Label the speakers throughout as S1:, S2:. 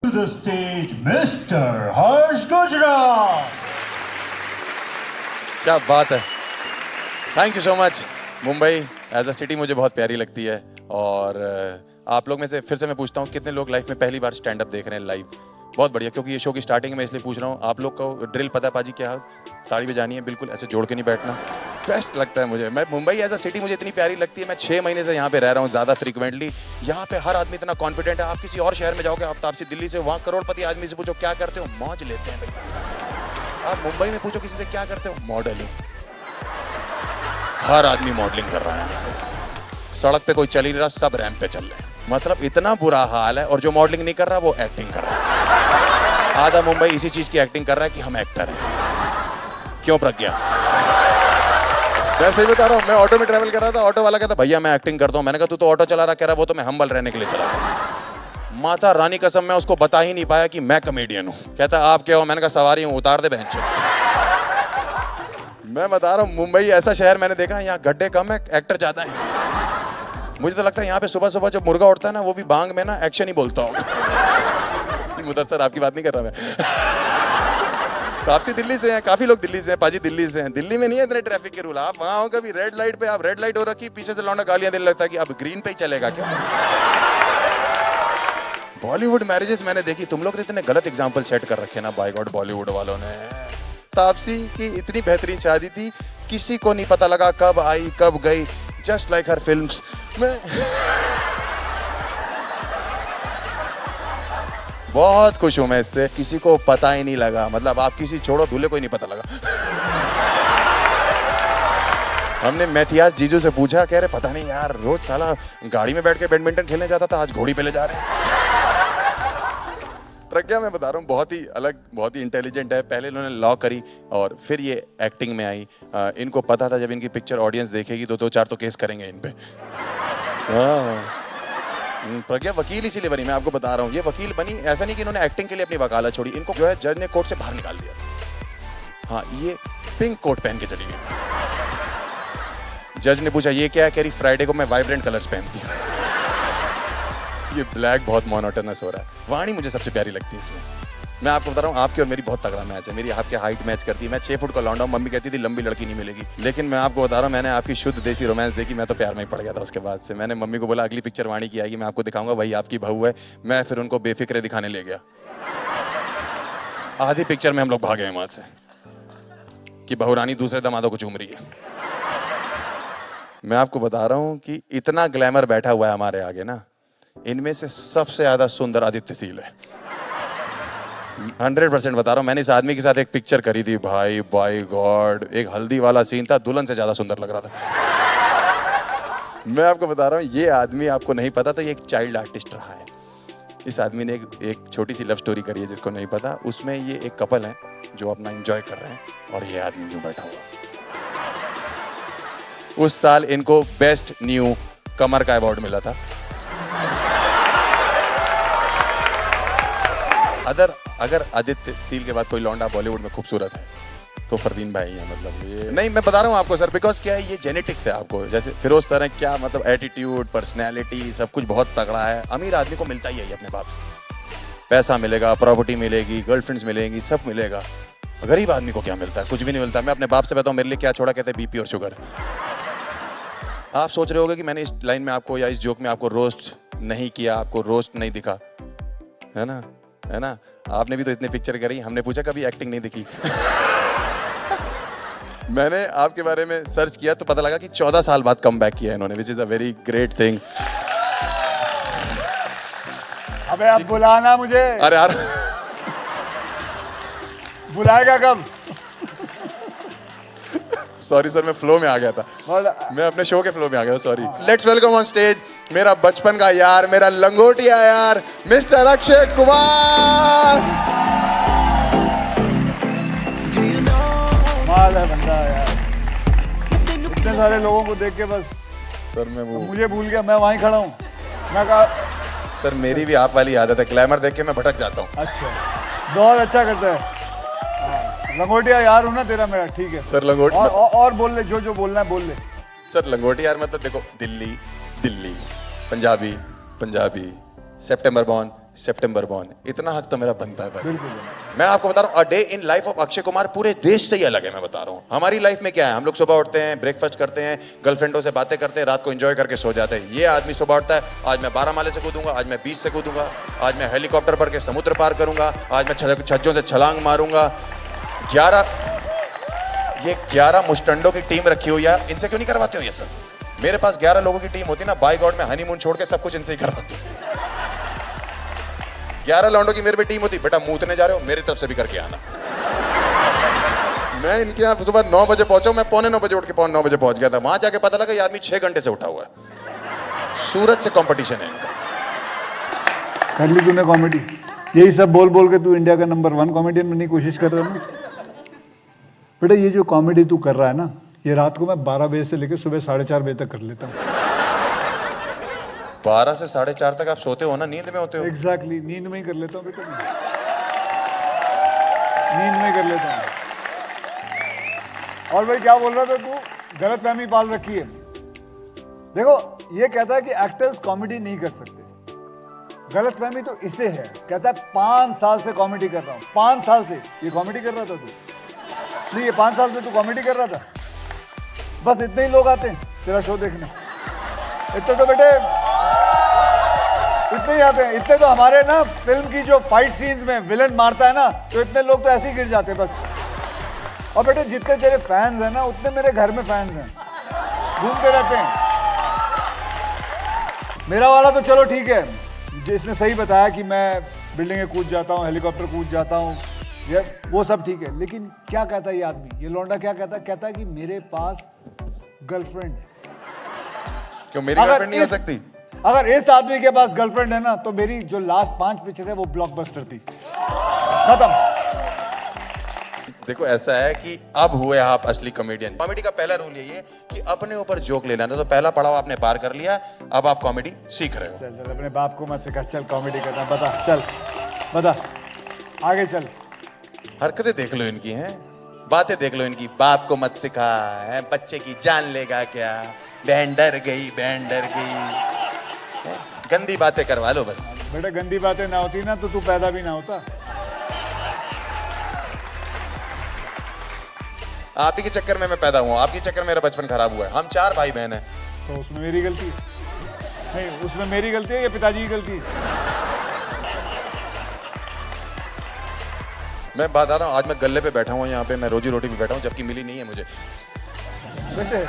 S1: To the stage, Mr. Harsh Gujral.
S2: क्या बात है, thank you so much. Mumbai as a city मुझे बहुत प्यारी लगती है और आप लोग में से फिर से मैं पूछता हूँ कितने लोग लाइफ में पहली बार स्टैंड अप देख रहे हैं लाइव। बहुत बढ़िया, क्योंकि ये शो की स्टार्टिंग में इसलिए पूछ रहा हूँ। आप लोग को ड्रिल पता है पाजी क्या? ताड़ी बजानी है, बिल्कुल ऐसे जोड़ के नहीं बैठना। बेस्ट लगता है मुझे। मैं मुंबई एज अ सिटी मुझे इतनी प्यारी लगती है। मैं 6 महीने से यहाँ पे रह रहा हूँ ज़्यादा फ्रीक्वेंटली। यहाँ पे हर आदमी इतना कॉन्फिडेंट है। आप किसी और शहर में जाओगे, आप तापसी दिल्ली से, वहाँ करोड़पति आदमी से पूछो क्या करते हो, मौज लेते हैं भाई। आप मुंबई में पूछो किसी से क्या करते हो, मॉडलिंग। हर आदमी मॉडलिंग कर रहा है। सड़क पे कोई चल ही नहीं रहा, सब रैंप पे चल रहे हैं। मतलब इतना बुरा हाल है। और जो मॉडलिंग नहीं कर रहा वो एक्टिंग कर रहा है। आधा मुंबई इसी चीज की एक्टिंग कर रहा है कि हम एक्टर हैं। क्यों प्रज्ञा? मैं सही बता रहा हूँ। मैं ऑटो में ट्रैवल कर रहा था, ऑटो वाला कहता भैया मैं एक्टिंग करता हूँ। मैंने कहा तू तो ऑटो चला रहा। कह रहा वो तो मैं हम्बल रहने के लिए चला रहा। माता रानी कसम मैं उसको बता ही नहीं पाया कि मैं कॉमेडियन हूँ। कहता आप क्या हो? मैंने कहा सवारी हूँ, उतार दे बहन। मैं बता रहा हूँ मुंबई ऐसा शहर मैंने देखा है, यहाँ गड्ढे कम है, एक्टर ज्यादा है। मुझे तो लगता है यहाँ पे सुबह सुबह जब मुर्गा उठता है ना, वो भी बांग में ना एक्शन ही बोलता होगा। मुदर सर आपकी बात नहीं कर रहा मैं। तो आपसी दिल्ली से हैं, काफी लोग दिल्ली से हैं, पाजी दिल्ली से हैं। दिल्ली में नहीं है इतने ट्रैफिक के रूल। आप वहाँ हो कभी रेड लाइट पे, आप रेड लाइट हो रखी, पीछे से लौंडा गालियां देने लगता है कि अब ग्रीन पे ही चलेगा क्या। बॉलीवुड मैरिजेस मैंने देखी। तुम लोग ने इतने गलत एग्जाम्पल सेट कर रखे ना, बाय गॉड बॉलीवुड वालों ने। तापसी की इतनी बेहतरीन शादी थी, किसी को नहीं पता लगा कब आई कब गई। जस्ट लाइक हर फिल्म्स में। बहुत खुश हूं मैं इससे, किसी को पता ही नहीं लगा। मतलब आप किसी छोड़ो, दूल्हे को ही नहीं पता लगा। हमने मैथियास जीजू से पूछा, कह रहे पता नहीं यार, रोज साला गाड़ी में बैठ के बैडमिंटन खेलने जाता था, आज घोड़ी पे ले जा रहे हैं। प्रज्ञा मैं बता रहा हूँ बहुत ही अलग, बहुत ही इंटेलिजेंट है। पहले इन्होंने लॉ करी और फिर ये एक्टिंग में आई। इनको पता था जब इनकी पिक्चर ऑडियंस देखेगी तो 2-4 तो केस करेंगे इन पे। प्रज्ञा वकील इसीलिए बनी, मैं आपको बता रहा हूँ। ये वकील बनी ऐसा नहीं कि इन्होंने एक्टिंग के लिए अपनी वकालत छोड़ी। इनको जो है जज ने कोर्ट से बाहर निकाल दिया। हाँ, ये पिंक कोट पहन के चली गई। जज ने पूछा ये क्या है? कह रही फ्राइडे को मैं वाइब्रेंट कलर्स पहनती हूँ। ये ब्लैक बहुत मोनोटोनस हो रहा है। वाणी मुझे सबसे प्यारी लगती है इसमें। मैं आपको बता रहा हूँ, आपकी और मेरी बहुत तगड़ा मैच है। मेरी आपके हाइट मैच करती है। मैं 6 फुट का लौंडा हूँ। मम्मी कहती थी लंबी लड़की नहीं मिलेगी। लेकिन मैं आपको बता रहा हूँ, मैंने आपकी शुद्ध देसी रोमांस देखी, मैं तो प्यार में ही पड़ गया था। उसके बाद से मैंने मम्मी को बोला अगली पिक्चर वाणी की आएगी, मैं आपको दिखाऊंगा वही आपकी बहू है। मैं फिर उनको बेफिक्रे दिखाने ले गया। आधी पिक्चर में हम लोग भागे हैं वहां से कि बहू रानी दूसरे दामादों को चूम रही है। मैं आपको बता रहा हूँ कि इतना ग्लैमर बैठा हुआ है हमारे आगे ना, इनमें से सबसे ज्यादा सुंदर आदित्य सील है। 100% बता रहा हूँ। मैंने इस आदमी के साथ एक पिक्चर करी थी भाई, बाय गॉड, एक हल्दी वाला सीन था, दुल्हन से ज्यादा सुंदर लग रहा था। मैं आपको बता रहा हूँ, ये आदमी आपको नहीं पता तो ये एक चाइल्ड आर्टिस्ट रहा है। इस आदमी ने एक छोटी सी लव स्टोरी करी है जिसको नहीं पता। उसमें ये एक कपल है जो अपना एंजॉय कर रहे हैं और ये आदमी जो बैठा हुआ। उस साल इनको बेस्ट न्यू कमर का अवार्ड मिला था। अगर आदित्य सील के बाद कोई लौंडा बॉलीवुड में खूबसूरत है तो फरदीन भाई है। मतलब ये नहीं, मैं बता रहा हूँ आपको सर, बिकॉज क्या है ये जेनेटिक्स है। आपको जैसे फिरोज सर है, क्या मतलब एटीट्यूड, पर्सनैलिटी, सब कुछ बहुत तगड़ा है। अमीर आदमी को मिलता ही है अपने बाप से। पैसा मिलेगा, प्रॉपर्टी मिलेगी, गर्लफ्रेंड्स मिलेंगी, सब मिलेगा। गरीब आदमी को क्या मिलता है? कुछ भी नहीं मिलता। मैं अपने बाप से बताऊँ मेरे लिए क्या छोड़ा, कहते बीपी और शुगर। आप सोच रहे होगे कि मैंने इस लाइन में आपको या इस जोक में आपको रोस्ट नहीं किया, आपको रोस्ट नहीं दिखा, है ना? है ना? आपने भी तो इतने पिक्चर करी, हमने पूछा कभी एक्टिंग नहीं दिखी। मैंने आपके बारे में सर्च किया तो पता लगा कि 14 साल बाद कम बैक किया इन्होंने, which is a very great thing.
S3: अबे अब बुलाना मुझे।
S2: अरे यार
S3: बुलाएगा कब?
S2: सॉरी सर, मैं फ्लो में आ गया था। मैं अपने शो के फ्लो में आ गया, sorry. Let's welcome on stage मेरा बचपन का यार, मेरा लंगोटिया यार, मिस्टर अक्षय कुमार।
S3: माल है बंदा यार। इतने सारे लोगों को देख के बस
S2: सर मैं वो
S3: मुझे भूल गया, मैं वहीं खड़ा हूँ। मैं कहा
S2: सर मेरी भी आप वाली आदत है, ग्लैमर देख के मैं भटक जाता हूँ।
S3: अच्छा, बहुत अच्छा करता है। लंगोटिया यार हूँ ना तेरा मेरा, ठीक है
S2: सर लंगोट
S3: और बोल ले, जो बोलना है बोल ले।
S2: सर लंगोटी यार मतलब देखो, दिल्ली दिल्ली, पंजाबी पंजाबी, सितंबर बॉर्न सितंबर बॉर्न, इतना हक तो मेरा बनता है भाई।
S3: बिल्कुल।
S2: मैं आपको बता रहा हूँ, a day in life of Akshay Kumar पूरे देश से ही अलग है। मैं बता रहा हूँ हमारी लाइफ में क्या है, हम लोग सुबह उठते हैं, ब्रेकफास्ट करते हैं, गर्लफ्रेंडों से बातें करते हैं, रात को एंजॉय करके सो जाते हैं। ये आदमी सुबह उठता है, आज मैं 12 माले से कूदूंगा, आज मैं 20 से कूदूंगा, आज मैं हेलीकॉप्टर भर के समुद्र पार करूंगा, आज मैं छज्जों से छलांग मारूंगा। 11 मुस्टंडों की टीम रखी हुई है, इनसे क्यों नहीं करवाते हो ये सब? मेरे पास 11 लोगों की टीम होती ना, बाय गॉड में हनीमून छोड़ के सब कुछ इनसे ही करवाती। 11 लौंडों की मेरे पे टीम होती, बेटा मूतने जा रहे हो मेरी तरफ से भी करके आना। मैं इनके यहाँ सुबह 9 बजे पहुंचा, मैं 8:45 बजे उठ के 9:15 बजे पहुंच गया था। वहां जाके पता लगा ये आदमी 6 घंटे से उठा हुआ है। सूरज से कंपटीशन है इनका।
S3: कर ली तूने कॉमेडी, यही सब बोल बोल के तू इंडिया का नंबर 1 कॉमेडियन बनने की कोशिश कर रहा है ना बेटा। ये जो कॉमेडी तू कर रहा है ना, ये रात को मैं 12 बजे से लेकर सुबह 4:30 बजे तक कर लेता हूँ।
S2: 12 से 4:30 तक आप सोते हो ना, नींद में होते हो?
S3: एग्जैक्टली, नींद में ही कर लेता हूँ बेटा, नींद में ही कर लेता हूँ। और भाई क्या बोल रहा था तू? गलतफहमी पाल रखी है। देखो ये कहता है कि एक्टर्स कॉमेडी नहीं कर सकते, गलतफहमी तो इसे है। कहता है 5 साल से कॉमेडी कर रहा हूँ, 5 साल से। ये कॉमेडी कर रहा था तू? नहीं, ये 5 साल से तू कॉमेडी कर रहा था। बस इतने ही लोग आते हैं तेरा शो देखने, इतने तो बेटे इतने ही आते हैं। इतने तो हमारे ना फिल्म की जो फाइट सीन्स में विलन मारता है ना, तो इतने लोग तो ऐसे ही गिर जाते हैं बस। और बेटे जितने तेरे फैंस हैं ना, उतने मेरे घर में फैंस हैं, घूमते रहते हैं। मेरा वाला तो चलो ठीक है, जिसने सही बताया कि मैं बिल्डिंगें कूद जाता हूँ, हेलीकॉप्टर कूद जाता हूँ, ये वो सब ठीक है। लेकिन क्या कहता है ये आदमी, ये लौंडा क्या कहता है? कहता है कि मेरे पास गर्लफ्रेंड है।
S2: क्यों मेरी गर्लफ्रेंड नहीं हो सकती?
S3: अगर इस आदमी के पास गर्लफ्रेंड है ना, तो मेरी जो लास्ट 5 पिक्चर है वो ब्लॉकबस्टर थी, खत्म।
S2: देखो ऐसा है कि अब हुए आप असली कॉमेडियन। कॉमेडी का पहला रूल यही है कि अपने ऊपर जोक लेना है। तो पहला पड़ाव आपने पार कर लिया, अब आप कॉमेडी सीख रहे हो।
S3: चल चल, अपने बाप को मत सिखा, चल कॉमेडी करना बता, चल बता, आगे चल।
S2: हरकतें देख लो इनकी हैं, बातें देख लो इनकी। बाप को मत सिखा है, बच्चे की जान लेगा क्या, बहन डर गई, बहन डर गई, गंदी बातें करवा लो बस।
S3: बेटा गंदी बातें ना होती ना तो तू पैदा भी ना होता।
S2: आप ही के चक्कर में मैं पैदा हुआ, आपके चक्कर में मेरा बचपन खराब हुआ है। हम 4 भाई बहन हैं।
S3: तो उसमें मेरी गलती है? नहीं, उसमें मेरी गलती है या पिताजी की गलती है?
S2: मैं बता रहा हूँ, आज मैं गल्ले पे बैठा हुआ यहाँ पे, मैं रोजी रोटी पे बैठा हूँ, जबकि मिली नहीं है मुझे।
S3: बेटे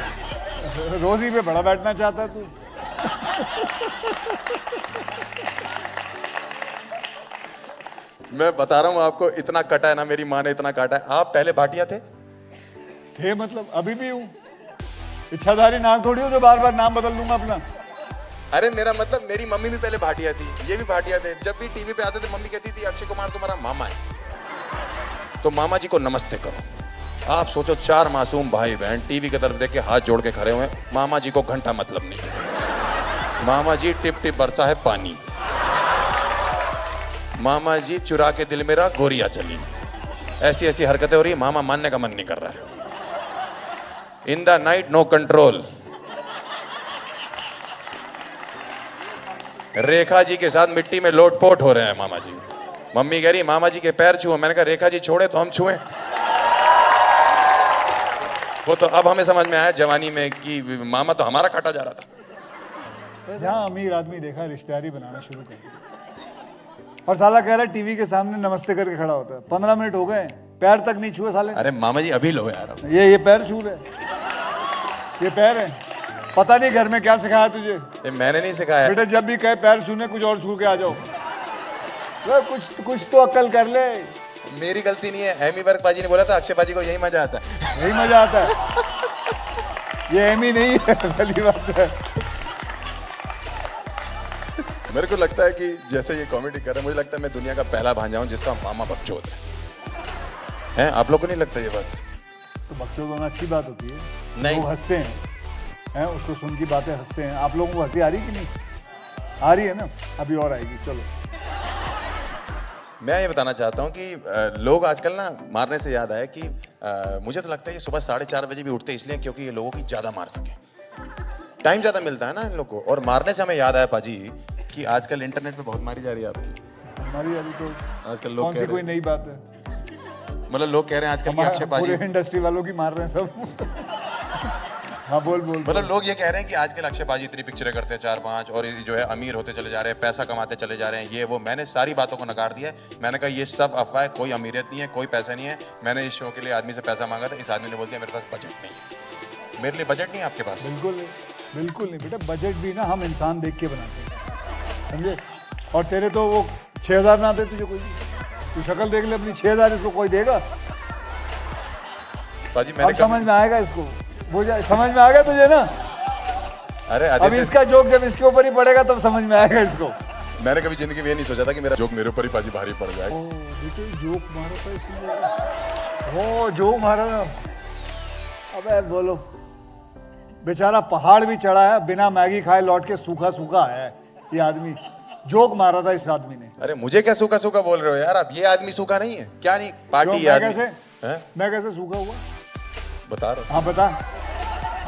S3: रोजी पे बड़ा बैठना चाहता है तू।
S2: मैं बता रहा हूँ आपको, इतना कटा है ना, मेरी माँ ने इतना काटा है। आप पहले भाटिया थे?
S3: मतलब अभी भी हूँ, इच्छाधारी नाम थोड़ी हो जो बार बार नाम बदल दूंगा अपना।
S2: अरे मेरा मतलब, मेरी मम्मी भी पहले भाटिया थी, ये भी भाटिया थे। जब भी टीवी पे आते थे मम्मी कहती थी अक्षय कुमार तुम्हारा मामा है, तो मामा जी को नमस्ते करो। आप सोचो 4 मासूम भाई बहन टीवी की तरफ देख के हाथ जोड़ के खड़े हुए, मामा जी को घंटा मतलब नहीं। मामा जी टिप टिप बरसा है पानी, मामा जी चुरा के दिल मेरा गोरिया चली। ऐसी ऐसी हरकतें हो रही है, मामा मानने का मन नहीं कर रहा है। In the night no control. Rekha ji के साथ मिट्टी में लोटपोट हो रहे हैं मामा जी। मम्मी कह रही मामा जी के पैर छुओ, मैंने कहा रेखा जी छोड़े तो हम छुए। वो तो अब हमें समझ में आया जवानी में कि मामा तो हमारा काटा जा रहा था।
S3: जहाँ अमीर आदमी देखा रिश्तेदारी बनाना शुरू कर दिया, और साला कह रहा है टीवी के सामने नमस्ते करके खड़ा होता है। 15 मिनट हो गए, पैर तक नहीं छुए साले।
S2: अरे मामा जी अभी लो यार,
S3: ये पैर छू ले, ये पैर है। पता नहीं घर में क्या सिखाया तुझे?
S2: ये मैंने नहीं सिखाया
S3: बेटा, जब भी कहे पैर छूने कुछ और छू के आ जाओ। कुछ तो अक्ल कर ले।
S2: मेरी गलती नहीं है, एमी वर्क पाजी ने बोला था अक्षय पाजी को यही मजा आता है।
S3: यही मजा आता है। ये एमी नहीं है, पहली बात है।
S2: मेरे को लगता है कि जैसे ये कॉमेडी कर रहे हैं, मुझे लगता है मैं दुनिया का पहला भांजा हूं जिसका मामा बकचोद है। आप लोग को नहीं लगता ये बात?
S3: तो बकचोद होना अच्छी बात होती है,
S2: नहीं।
S3: लोग हंसते हैं, उसको सुन की बातें हंसते हैं। आप लोगों को हंसी आ रही कि नहीं आ रही है ना? अभी और आएगी, चलो।
S2: मैं ये बताना चाहता हूँ कि लोग आजकल ना, मारने से याद आया कि मुझे तो लगता है ये सुबह 4:30 बजे भी उठते इसलिए क्योंकि ये लोगों की ज़्यादा मार सके, टाइम ज़्यादा मिलता है ना इन लोगों को। और मारने से हमें याद आया पाजी कि आजकल इंटरनेट पे बहुत मारी जा रही है आपकी।
S3: हमारी अभी तो
S2: आजकल लोग
S3: कौन
S2: कह
S3: सी
S2: रहे
S3: कोई
S2: हैं,
S3: नई बात है।
S2: मतलब लोग कह रहे हैं आजकल की अक्षय
S3: पूरे
S2: पाजी,
S3: इंडस्ट्री वालों की मार रहे हैं सब। हाँ बोल बोल,
S2: मतलब लोग ये कह रहे हैं कि आजकल अक्षय पाजी इतनी पिक्चरें करते हैं 4-5 और ये जो है अमीर होते चले जा रहे हैं, पैसा कमाते चले जा रहे हैं, ये वो। मैंने सारी बातों को नकार दिया है। मैंने कहा ये सब अफवाह है, कोई अमीरियत नहीं है, कोई पैसा नहीं है। मैंने इस शो के लिए आदमी से पैसा मांगा था, इस आदमी ने बोल दिया मेरे पास बजट नहीं है। मेरे लिए बजट नहीं है आपके पास।
S3: बिल्कुल नहीं, बिल्कुल नहीं बेटा। बजट भी ना हम इंसान देख के बनाते हैं, समझे। और तेरे तो वो 6,000 ना दे तुझे कोई, तू शक्ल देख ले अपनी, 6,000 इसको कोई देगा?
S2: पाजी
S3: अब
S2: मैंने
S3: समझ में आएगा इसको, वो समझ में आ गया तुझे ना।
S2: अरे
S3: अब
S2: आदित्य,
S3: इसका जोक जब इसके ऊपर ही पड़ेगा तब समझ में आएगा इसको।
S2: मैंने कभी जिंदगी में ये नहीं सोचा था कि मेरा जोक मेरे ऊपर ही पाजी भारी पड़ जाए।
S3: ओ बेटे जोक मारा था इसलिए, ओ जोक मारा था। अबे बोलो, बेचारा पहाड़ भी चढ़ा है, बिना मैगी खाए लौट के सूखा सूखा है ये आदमी। जोक मारा था इस आदमी ने।
S2: अरे मुझे क्या सूखा सूखा बोल रहे हो यार आप? ये आदमी सूखा नहीं है क्या? नहीं पार्टी
S3: मैं
S2: आदमी
S3: कैसे,
S2: हैं?
S3: मैं कैसे सूखा हुआ?
S2: बता रहा
S3: हाँ बता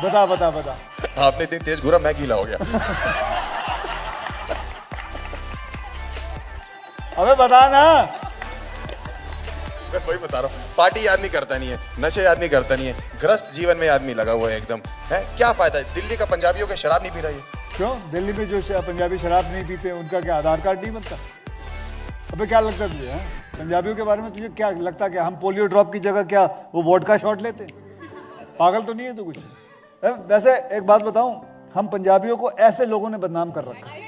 S3: बता बता बता।
S2: हूं। आपने इतनी तेज घूरा मैं गीला हो गया।
S3: अबे बता ना।
S2: मैं वही बता रहा हूँ, पार्टी आदमी करता नहीं है, नशे आदमी करता नहीं है, ग्रस्त जीवन में आदमी लगा हुआ है एकदम। है क्या फायदा है? दिल्ली का पंजाबियों के शराब नहीं पी रहा है।
S3: क्यों दिल्ली में जो पंजाबी शराब नहीं पीते उनका क्या आधार कार्ड नहीं बनता? अबे क्या लगता है तुझे, हैं? पंजाबियों के बारे में तुझे क्या लगता है कि हम पोलियो ड्रॉप की जगह क्या वो वोडका शॉट लेते? पागल तो नहीं है तू कुछ? वैसे एक बात बताऊं, हम पंजाबियों को ऐसे लोगों ने बदनाम कर रखा है,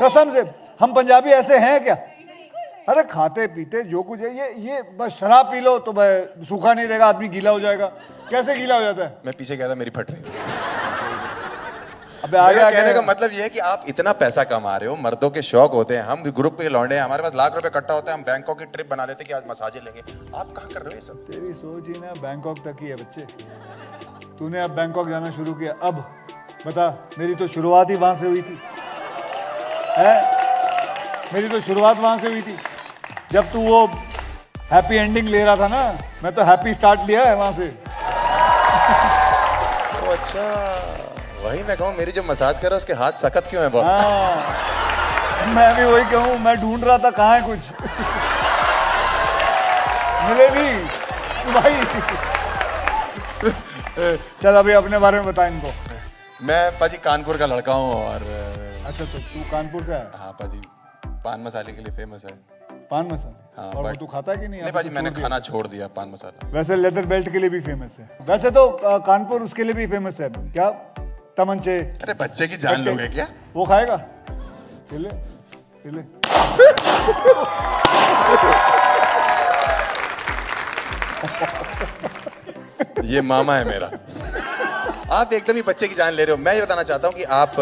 S3: कसम से। हम पंजाबी ऐसे हैं क्या? अरे खाते पीते जो कुछ है, ये बस शराब पी लो तो भाई सूखा नहीं रहेगा, आदमी गीला हो जाएगा। कैसे गीला हो जाता है?
S2: मैं पीछे गया था, मेरी फट रही।
S3: अबे आगे
S2: कहने का
S3: आगे
S2: मतलब ये है कि आप इतना पैसा कमा रहे हो, मर्दों के शौक होते हैं, हम ग्रुप के लौंडे हैं, हमारे पास लाख रुपए इकट्ठा होता है, हम बैंकॉक की ट्रिप बना लेते हैं कि आज मसाजे लेंगे। आप कहाँ कर रहे हो ये सब?
S3: तेरी सोच ही ना बैंकॉक तक ही है बच्चे। तूने अब बैंकॉक जाना शुरू किया, अब बता। मेरी तो शुरुआत ही वहां से हुई थी, है? मेरी तो शुरुआत वहां से हुई थी जब तू वो हैप्पी एंडिंग ले रहा था ना, मैं तो हैप्पी स्टार्ट लिया है वहां से।
S2: ओ अच्छा, वही मैं कहूँ, मेरी जो मसाज कर रहा है उसके हाथ सख्त क्यों है बहुत?
S3: हाँ मैं भी वही कहूँ, मैं ढूंढ रहा था कहाँ है कुछ। मिले नहीं भाई। चल अभी अपने बारे में बता इनको।
S2: मैं पाजी कानपुर का लड़का हूँ और
S3: अच्छा तो तू कानपुर से है?
S2: हाँ पाजी, पान मसाले के लिए फेमस है।
S3: पान मसाला?
S2: हाँ,
S3: और वो
S2: but-
S3: तू खाता है कि नहीं?
S2: नहीं
S3: अभी
S2: पाजी,
S3: तो
S2: मैंने
S3: छोड़ दिया।
S2: खाना छोड़ दिया पान मसाला।
S3: वैसे लेदर बेल्ट के लिए भी फेमस है। वैसे तो कानपुर उसके लिए भी फेमस है, क्या? तमंचे।
S2: अरे बच्चे की जान लोगे क्या?
S3: वो खाएगा? ले ले।
S2: ये मामा है मेरा। आप एकदम ही बच्चे की जान ले रहे हो। मैं ये बताना चाहता हूँ कि आप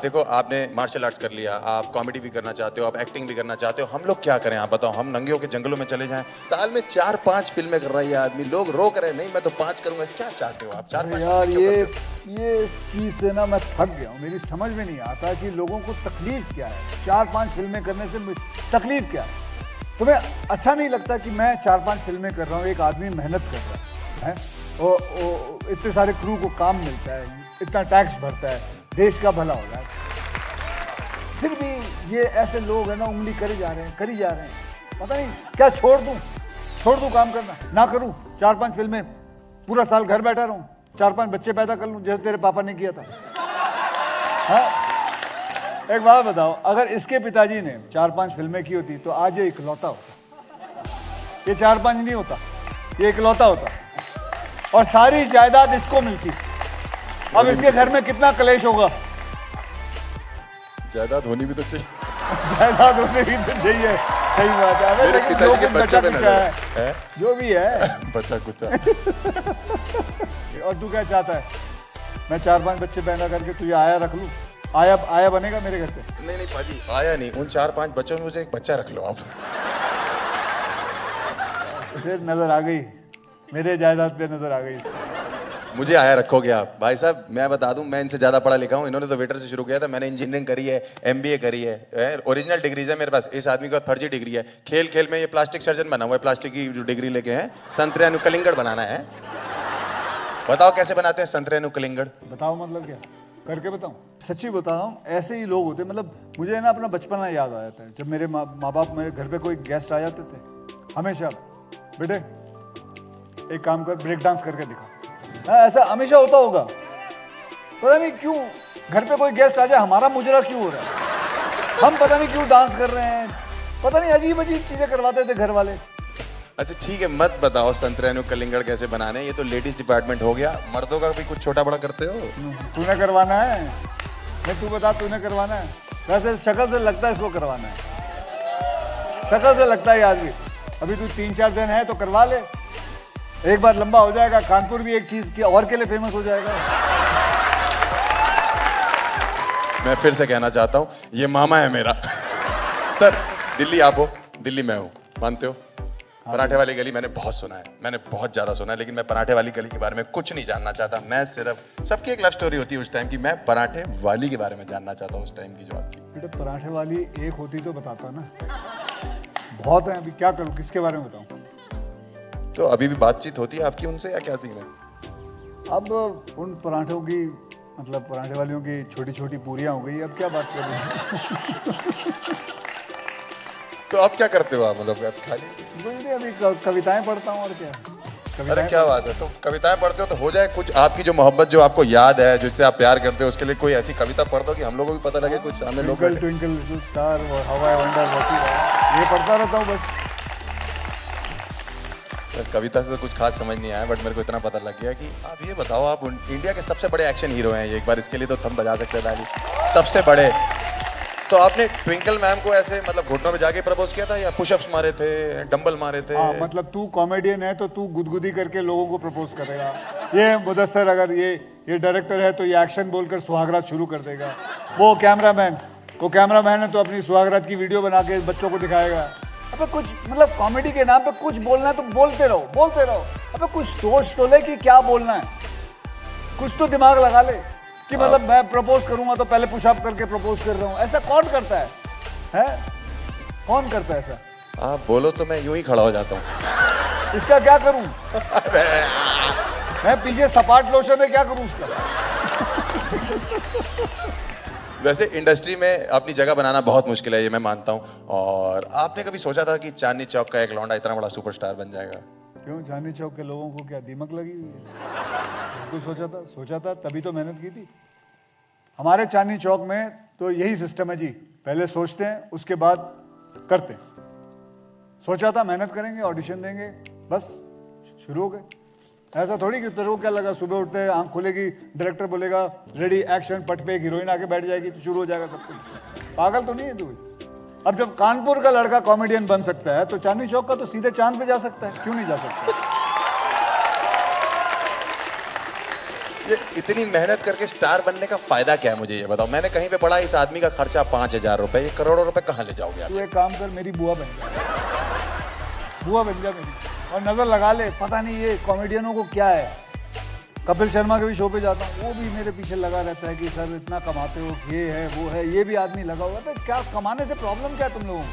S2: देखो, आपने मार्शल आर्ट्स कर लिया, आप कॉमेडी भी करना चाहते हो, आप एक्टिंग भी करना चाहते हो। हम लोग क्या करें आप बताओ? हम नंगे होकर जंगलों में चले जाएं? साल में 4-5 फिल्में कर रहा है ये आदमी, लोग रोक रहे हैं, नहीं मैं तो 5 करूंगा। क्या चाहते हो आप? 4-5
S3: यार ये इस चीज से ना मैं थक गया हूँ। मेरी समझ में नहीं आता कि लोगों को तकलीफ क्या है 4-5 फिल्में करने से। तकलीफ क्या है? तुम्हें अच्छा नहीं लगता कि मैं 4-5 फिल्में कर रहा हूँ, एक आदमी मेहनत कर रहा है, इतने सारे क्रू को काम मिलता है, इतना टैक्स भरता है, देश का भला हो रहा है, फिर भी ये ऐसे लोग हैं ना उंगली करी जा रहे हैं। पता नहीं क्या छोड़ दूं काम करना, ना करूं 4-5 फिल्में, पूरा साल घर बैठा रहूं, 4-5 बच्चे पैदा कर लूं जैसे तेरे पापा ने किया था। हाँ? एक बात बताओ, अगर इसके पिताजी ने 4-5 फिल्में की होती तो आज ये इकलौता होता। ये 4-5 नहीं होता, ये इकलौता होता और सारी जायदाद इसको मिलती। अब इसके घर में कितना कलेश होगा?
S2: जायदाद होनी भी तो चाहिए।
S3: जायदाद होने भी तो चाहिए, सही बात है।
S2: मेरे
S3: लेकिन
S2: पिताजी
S3: जो
S2: के
S3: कुछ
S2: बच्चों पे
S3: बचा
S2: नजर
S3: है, जो भी है।
S2: बच्चा कुछ
S3: और तू क्या चाहता है? मैं 4-5 बच्चे पैदा करके तुझे आया रख लूं? आया बनेगा मेरे घर पे?
S2: नहीं पाजी, आया नहीं। उन 4-5 बच्चों में मुझे एक बच्चा रख लो आप।
S3: फिर नजर आ गई, मेरे जायदाद पे नजर आ गई इसको।
S2: मुझे आया रखोगे आप? भाई साहब मैं बता दूं, मैं इनसे ज्यादा पढ़ा लिखा हूं। इन्होंने तो वेटर से शुरू किया था, मैंने इंजीनियरिंग करी है, MBA करी है, ओरिजिनल डिग्रीज है मेरे पास। इस आदमी का फर्जी डिग्री है। खेल में ये प्लास्टिक सर्जन बना हुआ है, प्लास्टिक की जो डिग्री लेके हैं। संतरे अनुकलिंगड़ बनाना है। बताओ कैसे बनाते हैं संतरे अनुकलिंगड़?
S3: बताओ मतलब क्या? करके बताऊं, सच्ची बता रहा हूँ, ऐसे ही लोग होते, मतलब मुझे ना अपना बचपना याद आ जाता है। जब मेरे माँ बाप मेरे घर पे कोई गेस्ट आ जाते थे, हमेशा बेटे एक काम कर, ब्रेक डांस करके दिखा। हाँ, ऐसा हमेशा होता होगा, पता नहीं क्यों घर पे कोई गेस्ट आ जाए हमारा मुजरा क्यों हो रहा है, हम पता नहीं क्यों डांस कर रहे हैं, पता नहीं अजीब अजीब चीजें करवाते थे घर वाले।
S2: अच्छा ठीक है, मत बताओ संतरेनु कलिंगड़ कैसे बनाने, ये तो लेडीज डिपार्टमेंट हो गया, मर्दों का भी कुछ छोटा बड़ा करते हो?
S3: तूने करवाना है? नहीं तू बता, तूने करवाना है? वैसे शक्ल से लगता है इसको करवाना है, शक्ल से लगता है आदमी। अभी तू 3-4 दिन है तो करवा ले, एक बार लंबा हो जाएगा, कानपुर भी एक चीज की और के लिए फेमस हो जाएगा।
S2: मैं फिर से कहना चाहता हूँ, ये मामा है मेरा। सर दिल्ली आप हो, दिल्ली मैं हूँ, मानते हो? पराठे वाली गली मैंने बहुत सुना है, मैंने बहुत ज्यादा सुना है, लेकिन मैं पराठे वाली गली के बारे में कुछ नहीं जानना चाहता। मैं सिर्फ, सबकी एक लव स्टोरी होती है उस टाइम की, मैं पराठे वाली के बारे में जानना चाहता हूँ उस टाइम की जो आपकी।
S3: बेटा पराठे वाली एक होती तो बताता ना, बहुत है, अभी क्या करूँ, किसके बारे में बताऊँ?
S2: तो अभी भी बातचीत होती है आपकी उनसे या क्या सीन है?
S3: अब उन पराठों की, मतलब पराठे वालियों की छोटी छोटी पूरियाँ हो गई, अब क्या बात कर रहे हैं?
S2: तो आप क्या करते हो आप, मतलब आप खाली?
S3: अभी कविताएं पढ़ता हूँ और क्या।
S2: अरे क्या बात है, तो कविताएं पढ़ते हो तो हो जाए कुछ आपकी जो मोहब्बत जो आपको याद है, जिससे आप प्यार करते हो, उसके लिए कोई ऐसी कविता पढ़ दो कि हम लोगों को भी पता लगे कुछ सामने लोग।
S3: ट्विंकल ट्विंकल लिटिल स्टार और how I wonder what you are, ये पढ़ता रहता हूँ बस।
S2: कविता से तो कुछ खास समझ नहीं आया, बट मेरे को इतना पता लग गया कि आप ये बताओ, आप इंडिया के सबसे बड़े एक्शन हीरो हैं, एक बार इसके लिए तो थम बजा सकते हैं ताली, सबसे बड़े। तो आपने ट्विंकल मैम को ऐसे मतलब घुटनों में जाके प्रपोज किया था या पुशअप्स मारे थे, डंबल मारे थे?
S3: हाँ, मतलब तू कॉमेडियन है तो तू गुदगुदी करके लोगों को प्रपोज करेगा। ये मुदस्सर अगर ये डायरेक्टर है तो ये एक्शन बोलकर सुहागरात शुरू कर देगा। वो कैमरामैन है तो अपनी सुहागरात की वीडियो बना के बच्चों को दिखाएगा। अबे कुछ मतलब कॉमेडी के नाम पे कुछ बोलना है तो बोलते रहो। अबे कुछ सोच तो ले कि क्या बोलना है, कुछ तो दिमाग लगा ले कि मतलब मैं प्रपोज करूंगा तो पहले पुशअप करके प्रपोज कर रहा हूँ। ऐसा कौन करता है? कौन करता है ऐसा?
S2: आप बोलो तो मैं यूं ही खड़ा हो जाता हूँ।
S3: इसका क्या करूं? मैं पीछे सपाट लोशन है, क्या करूं उसका?
S2: वैसे इंडस्ट्री में अपनी जगह बनाना बहुत मुश्किल है, ये मैं मानता हूँ। और आपने कभी सोचा था कि चांदनी चौक का एक लौंडा इतना बड़ा सुपरस्टार बन जाएगा?
S3: क्यों, चांदनी चौक के लोगों को क्या दीमक लगी हुई है? कुछ सोचा था तभी तो मेहनत की थी। हमारे चांदनी चौक में तो यही सिस्टम है जी, पहले सोचते हैं उसके बाद करते हैं। सोचा था मेहनत करेंगे, ऑडिशन देंगे, बस शुरू हो गए। ऐसा थोड़ी कि तेरे को क्या लगा, सुबह उठते हैं आंख खुलेगी, डायरेक्टर बोलेगा रेडी एक्शन, पट पे एक हीरोइन आके बैठ जाएगी तो शुरू हो जाएगा सब कुछ। पागल तो नहीं है तू? अब जब कानपुर का लड़का कॉमेडियन बन सकता है तो चांदनी चौक का तो सीधे चांद पे जा सकता है, क्यों नहीं जा सकता?
S2: ये इतनी मेहनत करके स्टार बनने का फायदा क्या है, मुझे ये बताओ। मैंने कहीं पे पढ़ा इस आदमी का खर्चा 5,000 रुपए, ये करोड़ों रुपए कहाँ ले जाओगे आप?
S3: तू एक काम कर, मेरी बुआ बन जा मेरी, और नजर लगा ले। पता नहीं ये कॉमेडियनों को क्या है, कपिल शर्मा के भी शो पे जाता हूँ, वो भी मेरे पीछे लगा रहता है कि सर इतना कमाते हो, ये है वो है, ये भी आदमी लगा हुआ है। क्या कमाने से प्रॉब्लम क्या है तुम लोगों को?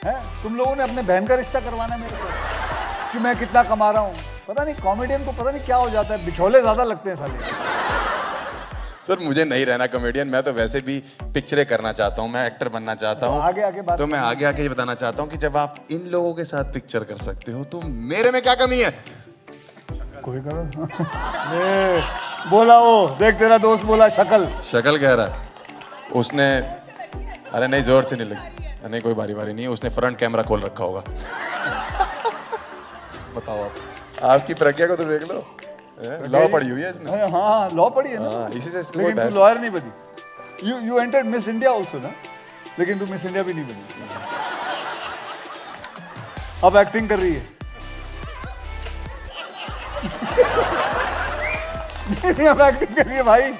S3: है तुम लोगों ने अपने बहन का रिश्ता करवाना है मेरे को कि मैं कितना कमा रहा हूँ? पता नहीं कॉमेडियन को पता नहीं क्या हो जाता है, बिछोले ज्यादा लगते हैं साले।
S2: सर मुझे नहीं रहना कॉमेडियन, मैं तो वैसे भी पिक्चरें करना चाहता हूँ, मैं एक्टर बनना चाहता हूँ।
S3: आगे बात,
S2: तो मैं आगे ये बताना चाहता हूँ कि जब आप इन लोगों के साथ पिक्चर कर सकते हो तो मेरे में क्या कमी है?
S3: कोई करो। बोला वो, देख तेरा दोस्त बोला शक्ल
S2: कह रहा है उसने। अरे नहीं, जोर से नहीं लगी, नहीं कोई बारी नहीं है, उसने फ्रंट कैमरा खोल रखा होगा। बताओ आप, आपकी प्रज्ञा को तो देख लो, लॉ पढ़ी हुई है इसने।
S3: हाँ लॉ पढ़ी है ना,
S2: इसी से इसको
S3: लेकिन तू लॉयर नहीं बनी। You entered miss India also ना, लेकिन तू मिस इंडिया भी नहीं बनी। अब एक्टिंग कर रही है। अब एक्टिंग कर रही है भाई।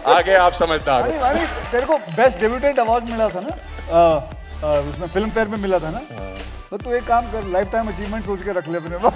S2: आगे आप समझदार हो।
S3: अरे तेरे को बेस्ट डेब्यूटेंट अवार्ड मिला था ना, उसमें फिल्म फेयर में मिला था ना, तो तू एक काम कर, लाइफ टाइम अचीवमेंट सोच के रख ले अपने पास।